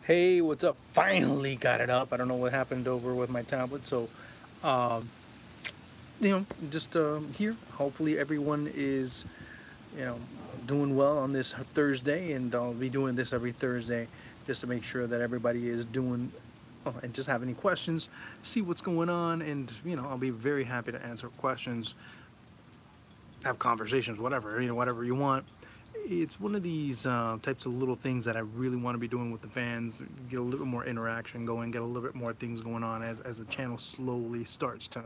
Hey, what's up? Finally got it up. I don't know what happened over with my tablet, so um, just here. Hopefully, everyone is you know doing well on this Thursday, and I'll be doing this every Thursday just to make sure that everybody is doing. Oh, and just have any questions, see what's going on, and I'll be very happy to answer questions, have conversations, whatever whatever you want. It's one of these types of little things that I really want to be doing with the fans. Get a little more interaction going, get a little bit more things going on as the channel slowly starts to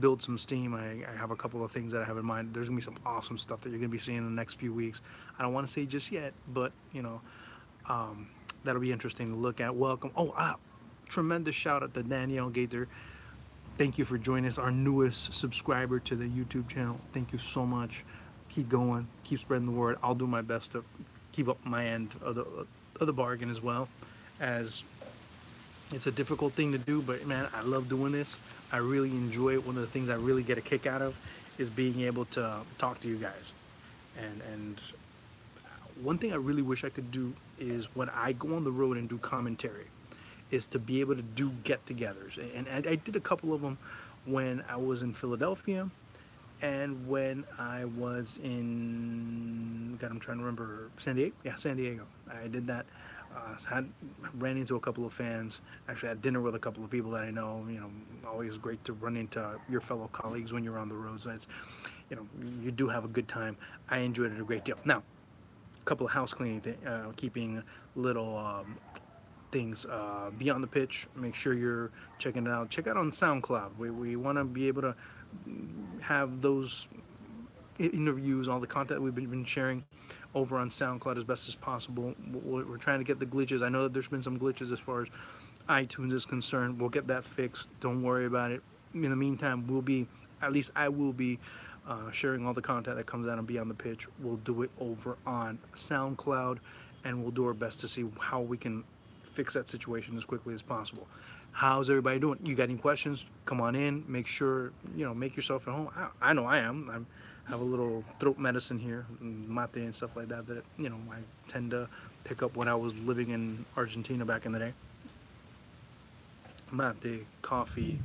build some steam. I have a couple of things that I have in mind. There's gonna be some awesome stuff that you're gonna be seeing in the next few weeks. I don't want to say just yet, but um, that'll be interesting to look at. Welcome. Tremendous shout out to Danielle Gaither. Thank you for joining us, our newest subscriber to the YouTube channel. Thank you so much. Keep going, keep spreading the word. I'll do my best to keep up my end of the bargain as well, as it's a difficult thing to do, but man, I love doing this. I really enjoy it. One of the things I really get a kick out of is being able to talk to you guys. And one thing I really wish I could do is when I go on the road and do commentary, is to be able to do get-togethers. And I did a couple of them when I was in Philadelphia and when I was in, God, I'm trying to remember, San Diego? Yeah, San Diego. I did that. Ran into a couple of fans. Actually, had dinner with a couple of people that I know. Always great to run into your fellow colleagues when you're on the road. So it's, you do have a good time. I enjoyed it a great deal. Now, a couple of house cleaning, keeping little things beyond the pitch. Make sure you're checking it out. Check out on SoundCloud. We want to be able to have those interviews, all the content we've been sharing over on SoundCloud as best as possible. We're trying to get the glitches. I know that there's been some glitches as far as iTunes is concerned. We'll get that fixed. Don't worry about it. In the meantime, at least I will be sharing all the content that comes out on Beyond the Pitch. We'll do it over on SoundCloud, and we'll do our best to see how we can fix that situation as quickly as possible. How's everybody doing? You got any questions? Come on in. Make sure, make yourself at home. I know I am. I have a little throat medicine here, mate and stuff like that, I tend to pick up when I was living in Argentina back in the day. Mate, coffee,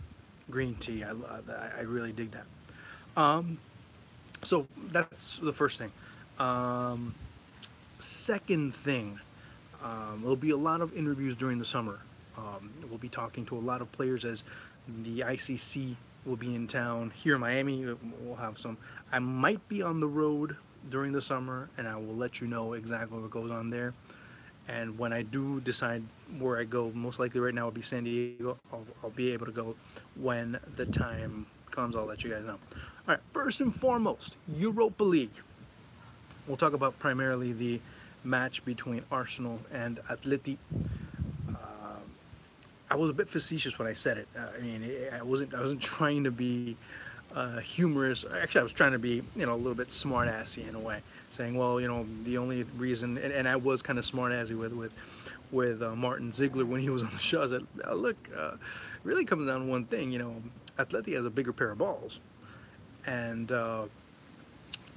green tea. I really dig that. Um, so that's the first thing. Um, Second thing, there'll be a lot of interviews during the summer. We'll be talking to a lot of players as the ICC will be in town here in Miami. We'll have some. I might be on the road during the summer, and I will let you know exactly what goes on there. And when I do decide where I go, most likely right now will be San Diego. I'll be able to go when the time comes. I'll let you guys know. All right, first and foremost, Europa League. We'll talk about primarily the match between Arsenal and Atleti. I was a bit facetious when I said it. I wasn't trying to be humorous. Actually, I was trying to be, a little bit smart-assy in a way, saying, well, the only reason, and I was kind of smart-assy with Martin Ziegler when he was on the show. I said, look, really comes down to one thing. Atleti has a bigger pair of balls, and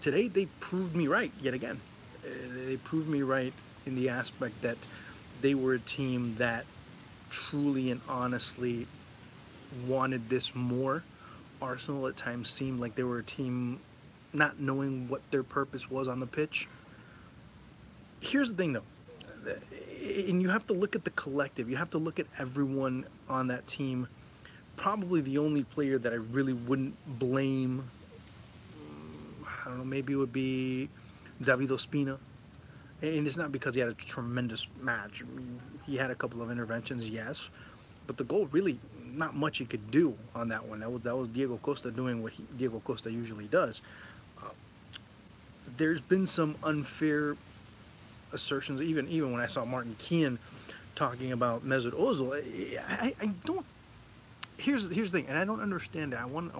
today they proved me right yet again. They proved me right in the aspect that they were a team that truly and honestly wanted this more. Arsenal at times seemed like they were a team not knowing what their purpose was on the pitch. Here's the thing though, and you have to look at the collective, you have to look at everyone on that team. Probably the only player that I really wouldn't blame, I don't know, maybe it would be David Ospina. And it's not because he had a tremendous match. He had a couple of interventions, yes, but the goal, really not much he could do on that one. That was Diego Costa doing what Diego Costa usually does. Uh, there's been some unfair assertions, even when I saw Martin Keane talking about Mesut Ozil. I don't. Here's the thing, and I don't understand it. I want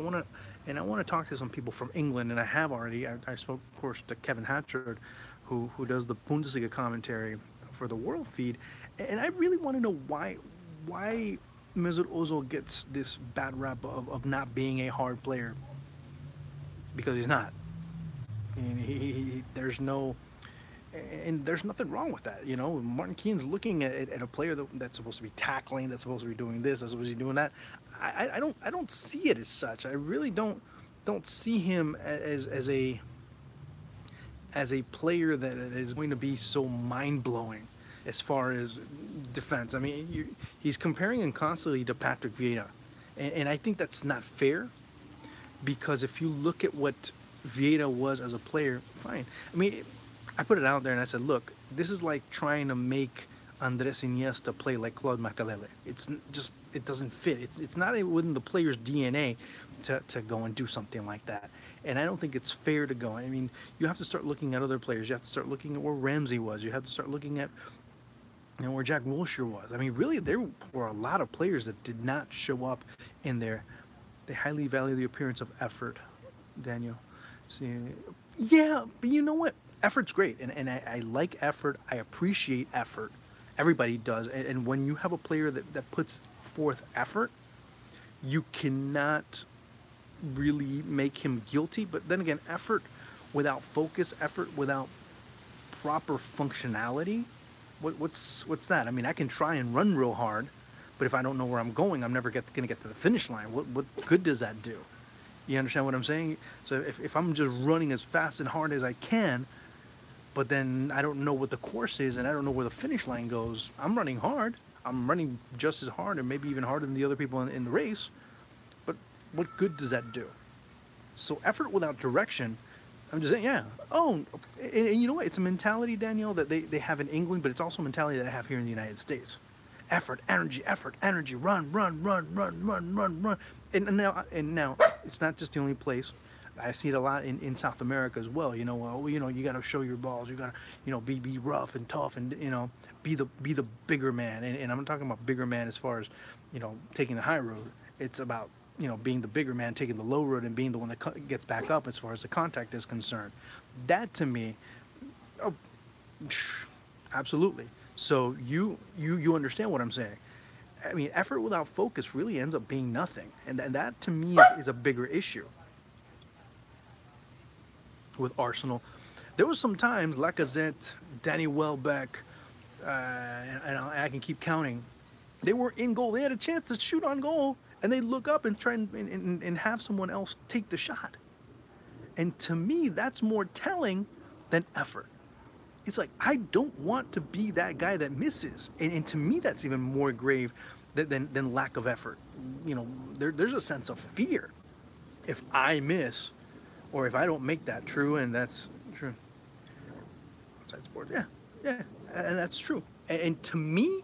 to talk to some people from England, and I have already. I spoke, of course, to Kevin Hatchard, who does the Bundesliga commentary for the World Feed, and I really want to know why Mesut Ozil gets this bad rap of not being a hard player, because he's not. I mean, there's no And there's nothing wrong with that. You know, Martin Keane's looking at a player that's supposed to be tackling, that's supposed to be doing this, that's supposed to be doing that. I don't see it as such. I really don't see him as a player that is going to be so mind blowing as far as defense. I mean, he's comparing him constantly to Patrick Vieira, and I think that's not fair, because if you look at what Vieira was as a player, fine. I mean, I put it out there and I said, look, this is like trying to make Andres Iniesta play like Claude Makelele. It doesn't fit. It's not within the player's DNA to go and do something like that. And I don't think it's fair to go. I mean, you have to start looking at other players. You have to start looking at where Ramsey was. You have to start looking at, you know, where Jack Wilshere was. I mean, really, there were a lot of players that did not show up in there. They highly value the appearance of effort, Daniel. See, yeah, but you know what? Effort's great, and I like effort. I appreciate effort. Everybody does. And when you have a player that puts forth effort, you cannot really make him guilty. But then again, effort without focus, effort without proper functionality, what's that? I mean, I can try and run real hard, but if I don't know where I'm going, I'm never going to get to the finish line. What good does that do? You understand what I'm saying? So if I'm just running as fast and hard as I can, but then I don't know what the course is and I don't know where the finish line goes, I'm running hard. I'm running just as hard and maybe even harder than the other people in the race, but what good does that do? So effort without direction, I'm just saying, yeah. Oh, and you know what? It's a mentality, Danielle, that they have in England, but it's also a mentality that I have here in the United States. Effort, energy, run, run, run, run, run, run, run. And now, it's not just the only place. I see it a lot in South America as well. You know, well, you know, you got to show your balls. You got to, you know, be rough and tough, and you know, be the bigger man. And I'm talking about bigger man as far as, you know, taking the high road. It's about, you know, being the bigger man, taking the low road, and being the one that gets back up as far as the contact is concerned. That to me, oh, absolutely. So you understand what I'm saying. I mean, effort without focus really ends up being nothing, and that to me is a bigger issue with Arsenal. There was some times Lacazette, Danny Welbeck, and I can keep counting. They were in goal. They had a chance to shoot on goal, and they look up and try and have someone else take the shot. And to me, that's more telling than effort. It's like, I don't want to be that guy that misses. And to me, that's even more grave than lack of effort. You know, there's a sense of fear. If I miss, or if I don't make that true, and that's true. Outside sports, yeah, and that's true. And to me,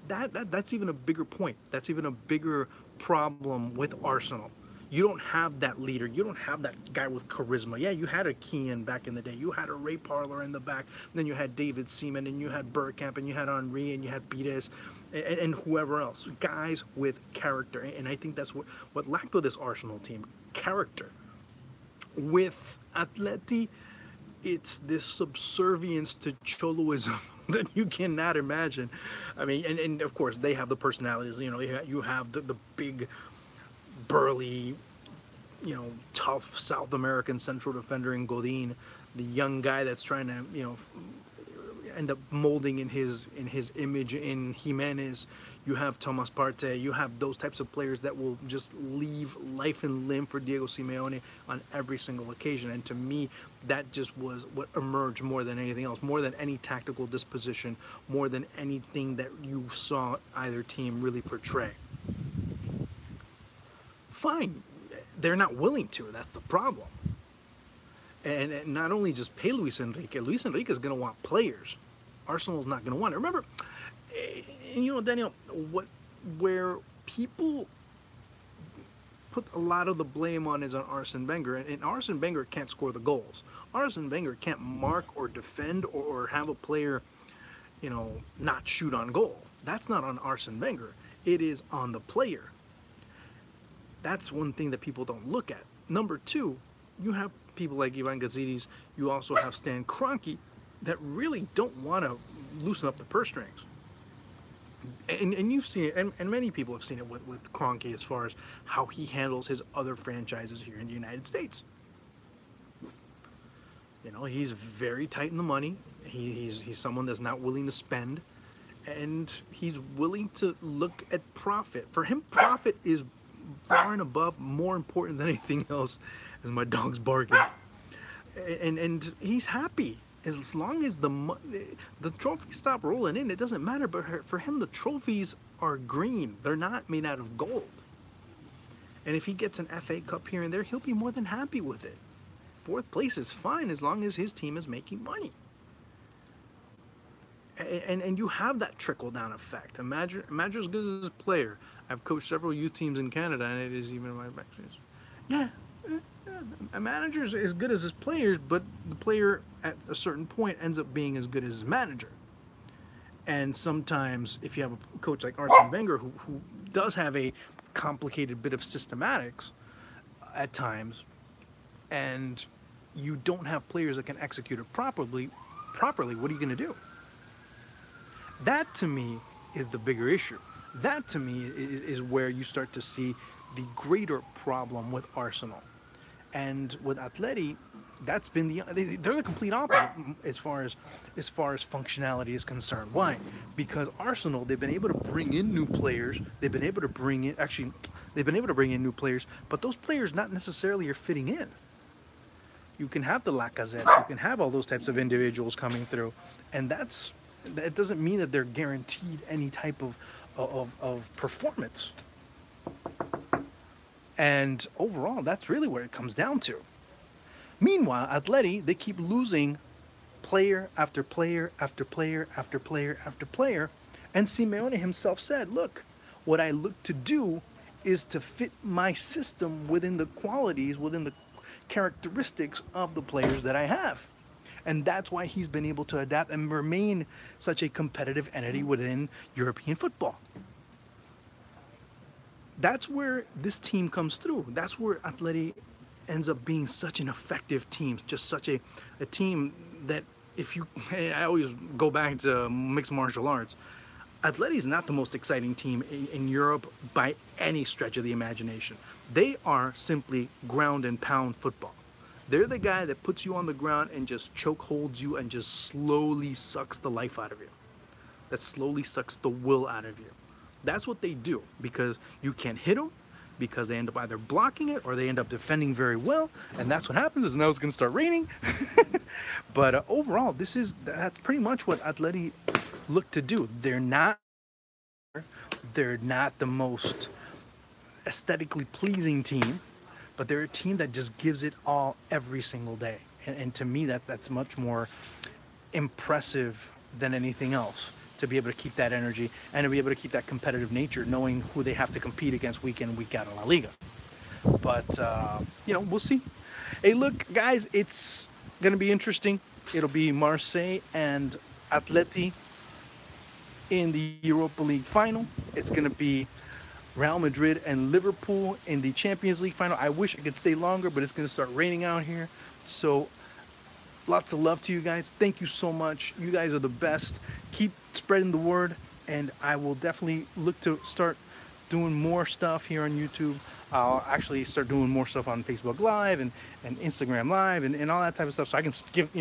that's even a bigger point. That's even a bigger problem with Arsenal. You don't have that leader. You don't have that guy with charisma. Yeah, you had a Keane back in the day. You had a Ray Parlour in the back. Then you had David Seaman, and you had Bergkamp, and you had Henry, and you had Pires, and whoever else. Guys with character. And I think that's what lacked with this Arsenal team. Character. With Atleti, it's this subservience to Choloism that you cannot imagine. I mean, and of course, they have the personalities. You know, you have the big, burly, you know, tough South American central defender in Godin, the young guy that's trying to, you know, end up molding in his image in Jimenez. You have Thomas Partey. You have those types of players that will just leave life and limb for Diego Simeone on every single occasion. And to me, that just was what emerged more than anything else, more than any tactical disposition, more than anything that you saw either team really portray. Fine, they're not willing to. That's the problem. And not only just pay Luis Enrique. Luis Enrique is going to want players. Arsenal's not going to want it. Remember, and you know, Daniel, where people put a lot of the blame on is on Arsene Wenger, and Arsene Wenger can't score the goals. Arsene Wenger can't mark or defend or have a player, you know, not shoot on goal. That's not on Arsene Wenger. It is on the player. That's one thing that people don't look at. Number two, you have people like Ivan Gazidis. You also have Stan Kroenke that really don't want to loosen up the purse strings. And you've seen it, and many people have seen it with Kroenke as far as how he handles his other franchises here in the United States. You know, he's very tight in the money. He's someone that's not willing to spend, and he's willing to look at profit. For him, profit is far and above more important than anything else, as my dog's barking. And he's happy as long as the trophies stop rolling in. It doesn't matter. But for him, the trophies are green. They're not made out of gold. And if he gets an FA Cup here and there, he'll be more than happy with it. Fourth place is fine as long as his team is making money. And you have that trickle-down effect. Imagine as good as a player. I've coached several youth teams in Canada, and it is even my back. Yeah, a manager is as good as his players, but the player at a certain point ends up being as good as his manager. And sometimes, if you have a coach like Arsene Wenger, who does have a complicated bit of systematics at times, and you don't have players that can execute it properly, what are you going to do? That, to me, is the bigger issue. That, to me, is where you start to see the greater problem with Arsenal. And with Atleti, that's been they're the complete opposite as far as functionality is concerned. Why? Because Arsenal, they've been able to bring in new players. They've been able to bring in new players, but those players not necessarily are fitting in. You can have the Lacazette, you can have all those types of individuals coming through, and that doesn't mean that they're guaranteed any type of performance. And overall, that's really where it comes down to. Meanwhile, Atleti, they keep losing player after player after player after player after player. And Simeone himself said, look, what I look to do is to fit my system within the qualities, within the characteristics of the players that I have. And that's why he's been able to adapt and remain such a competitive entity within European football. That's where this team comes through. That's where Atleti ends up being such an effective team, just such a team that I always go back to mixed martial arts. Atleti is not the most exciting team in Europe by any stretch of the imagination. They are simply ground and pound football. They're the guy that puts you on the ground and just choke holds you and just slowly sucks the life out of you. That slowly sucks the will out of you. That's what they do, because you can't hit them, because they end up either blocking it or they end up defending very well, and that's what happens. Is now it's going to start raining. But overall, that's pretty much what Atleti look to do. They're not the most aesthetically pleasing team, but they're a team that just gives it all every single day. And to me, that's much more impressive than anything else, to be able to keep that energy and to be able to keep that competitive nature, knowing who they have to compete against week in and week out in La Liga. But, we'll see. Hey, look, guys, it's going to be interesting. It'll be Marseille and Atleti in the Europa League final. It's going to be Real Madrid and Liverpool in the Champions League final. I wish I could stay longer, but it's going to start raining out here. So lots of love to you guys. Thank you so much. You guys are the best. Keep spreading the word, and I will definitely look to start doing more stuff here on YouTube. I'll actually start doing more stuff on Facebook Live and Instagram Live and all that type of stuff, so I can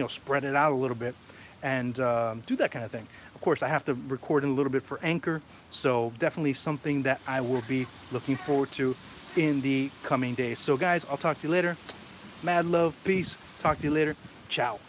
spread it out a little bit and do that kind of thing. Of course, I have to record in a little bit for Anchor, so definitely something that I will be looking forward to in the coming days. So guys, I'll talk to you later. Mad love, peace. Talk to you later. Ciao.